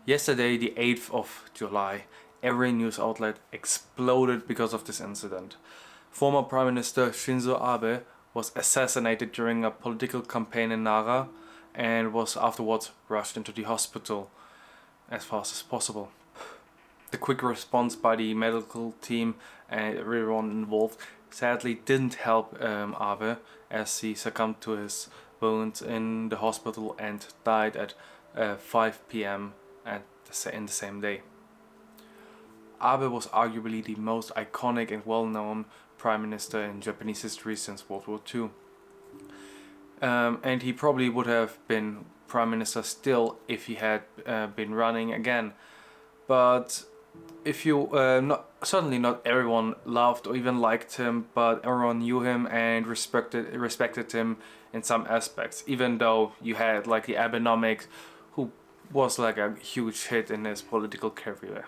Yesterday, the 8th of July, every news outlet exploded because of this incident. Former Prime Minister Shinzo Abe was assassinated during a political campaign in Nara and was afterwards rushed into the hospital as fast as possible. The quick response by the medical team and everyone involved sadly didn't help Abe, as he succumbed to his wounds in the hospital and died at 5 p.m. in the same day. Abe was arguably the most iconic and well-known prime minister in Japanese history since World War II. And he probably would have been prime minister still if he had been running again. But if you certainly not everyone loved or even liked him, but everyone knew him and respected him in some aspects, even though you had like the Abenomics, who was like a huge hit in his political career.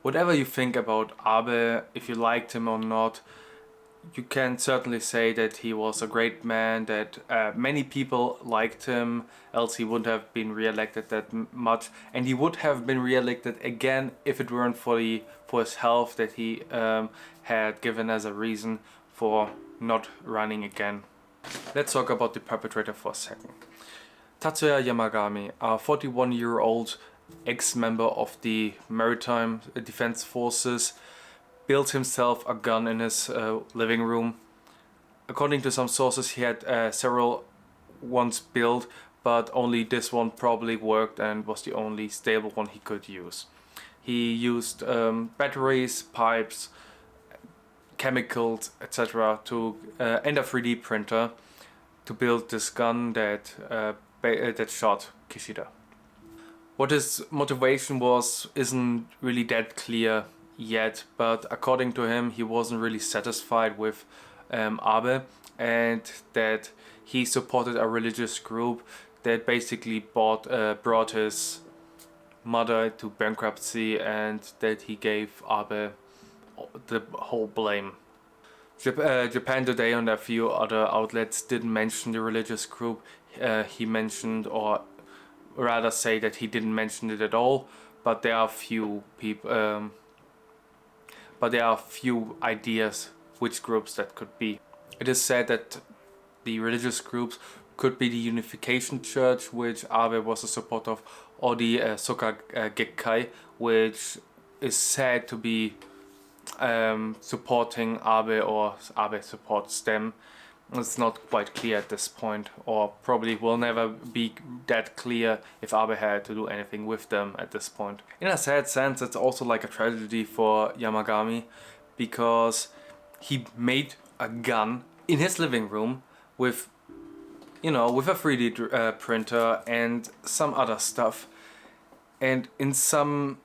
Whatever you think about Abe, if you liked him or not, you can certainly say that he was a great man, that many people liked him, else he wouldn't have been re-elected that much, and he would have been re-elected again if it weren't for his health that he had given as a reason for not running again. Let's talk about the perpetrator for a second. Tatsuya Yamagami, a 41-year-old ex-member of the Maritime Defense Forces, built himself a gun in his living room. According to some sources, he had several ones built, but only this one probably worked and was the only stable one he could use. He used batteries, pipes, chemicals, etc. and a 3D printer to build this gun that shot Kishida. What his motivation was isn't really that clear yet, but according to him, he wasn't really satisfied with Abe, and that he supported a religious group that basically brought his mother to bankruptcy, and that he gave Abe the whole blame. Japan Today and a few other outlets didn't mention the religious group. He mentioned, or rather say that he didn't mention it at all, but there are few people. But there are few ideas which groups that could be. It is said that the religious groups could be the Unification Church, which Abe was a supporter of, or the Soka Gakkai, which is said to be supporting Abe, or Abe supports them. It's not quite clear at this point, or probably will never be that clear if Abe had to do anything with them at this point. In a sad sense, it's also like a tragedy for Yamagami, because he made a gun in his living room with, with a 3D printer and some other stuff. And in some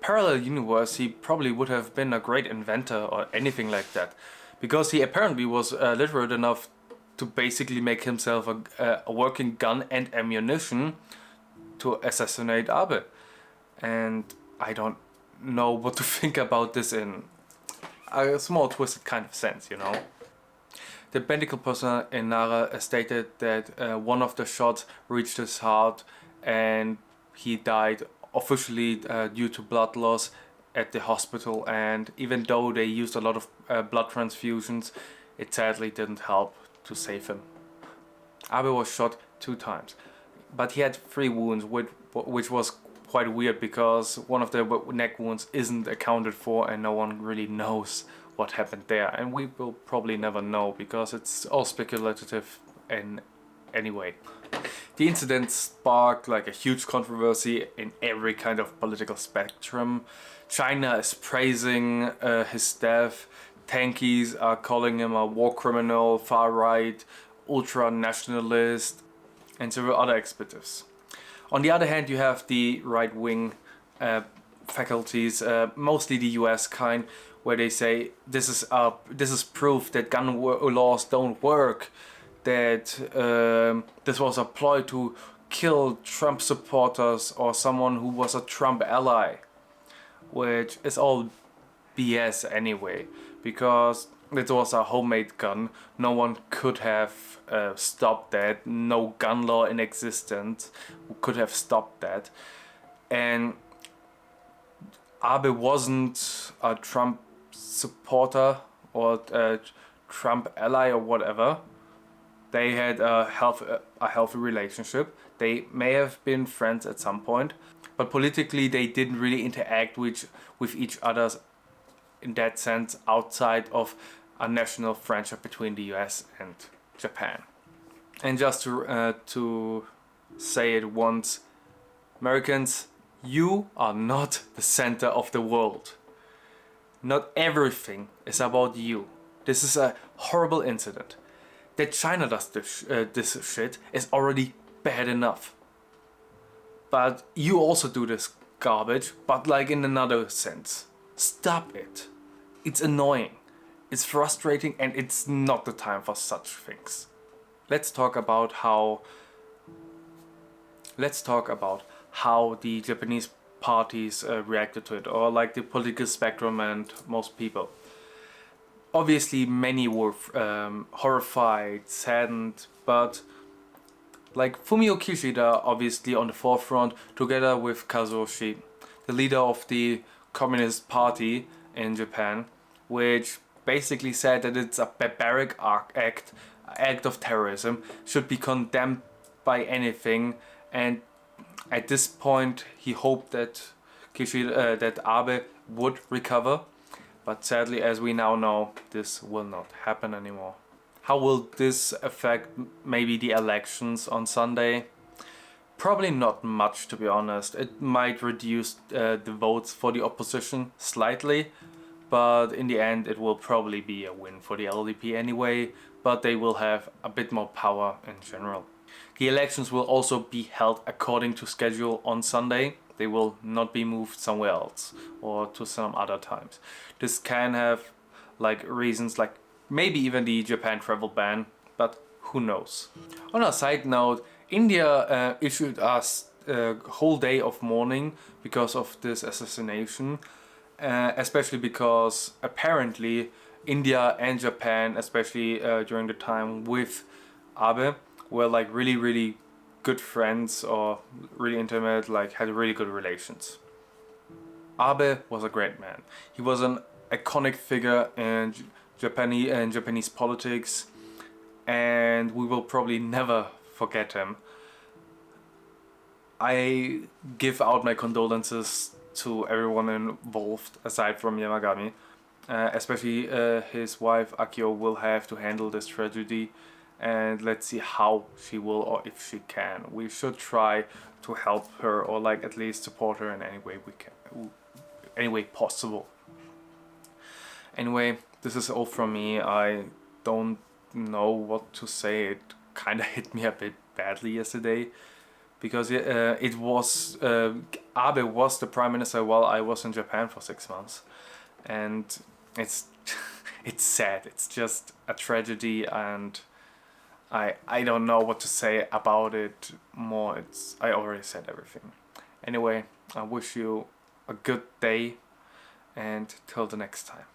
parallel universe, he probably would have been a great inventor or anything like that, because he apparently was literate enough to basically make himself a working gun and ammunition to assassinate Abe. And I don't know what to think about this in a small twisted kind of sense, The medical personnel in Nara stated that one of the shots reached his heart and he died officially due to blood loss at the hospital, and even though they used a lot of blood transfusions, it sadly didn't help to save him. Abe was shot 2 times, but he had 3 wounds, which was quite weird, because one of the neck wounds isn't accounted for and no one really knows what happened there, and we will probably never know because it's all speculative in any way. The incident sparked like a huge controversy in every kind of political spectrum. China is praising his death, tankies are calling him a war criminal, far-right, ultra-nationalist, and several other expletives. On the other hand, you have the right-wing faculties, mostly the US kind, where they say this is proof that gun laws don't work, that this was a ploy to kill Trump supporters or someone who was a Trump ally, which is all BS anyway, because it was a homemade gun. No one could have stopped that. No gun law in existence could have stopped that. And Abe wasn't a Trump supporter or a Trump ally or whatever. They had a healthy relationship. They may have been friends at some point, but politically they didn't really interact with each other in that sense outside of a national friendship between the US and Japan. And just to say it once, Americans, you are not the center of the world. Not everything is about you. This is a horrible incident. That China does this shit is already bad enough. But you also do this garbage, but like in another sense. Stop it. It's annoying. It's frustrating, and it's not the time for such things. Let's talk about how the Japanese parties reacted to it, or like the political spectrum and most people. Obviously many were horrified, saddened, but like Fumio Kishida obviously on the forefront, together with Kazuoshi, the leader of the Communist Party in Japan, which basically said that it's a barbaric act of terrorism, should be condemned by anything. And at this point he hoped that that Abe would recover, but sadly, as we now know, this will not happen anymore. How will this affect maybe the elections on Sunday? Probably not much, to be honest. It might reduce the votes for the opposition slightly, but in the end it will probably be a win for the LDP anyway, but they will have a bit more power in general. The elections will also be held according to schedule on Sunday. They will not be moved somewhere else or to some other times. This can have like reasons like maybe even the Japan travel ban, but who knows. On a side note, India issued us a whole day of mourning because of this assassination, especially because apparently India and Japan, especially during the time with Abe, were like really good friends or really intimate, like had really good relations. Abe was a great man. He was an iconic figure in Japanese politics, and we will probably never forget him. I give out my condolences to everyone involved aside from Yamagami. Especially his wife Akio will have to handle this tragedy, and let's see how she will or if she can. We should try to help her or like at least support her in any way we can, any way possible. Anyway, this is all from me. I don't know what to say. It kind of hit me a bit badly yesterday because it was Abe was the prime minister while I was in Japan for 6 months, and it's it's sad. It's just a tragedy, and I don't know what to say about it more. I already said everything. Anyway, I wish you a good day, and till the next time.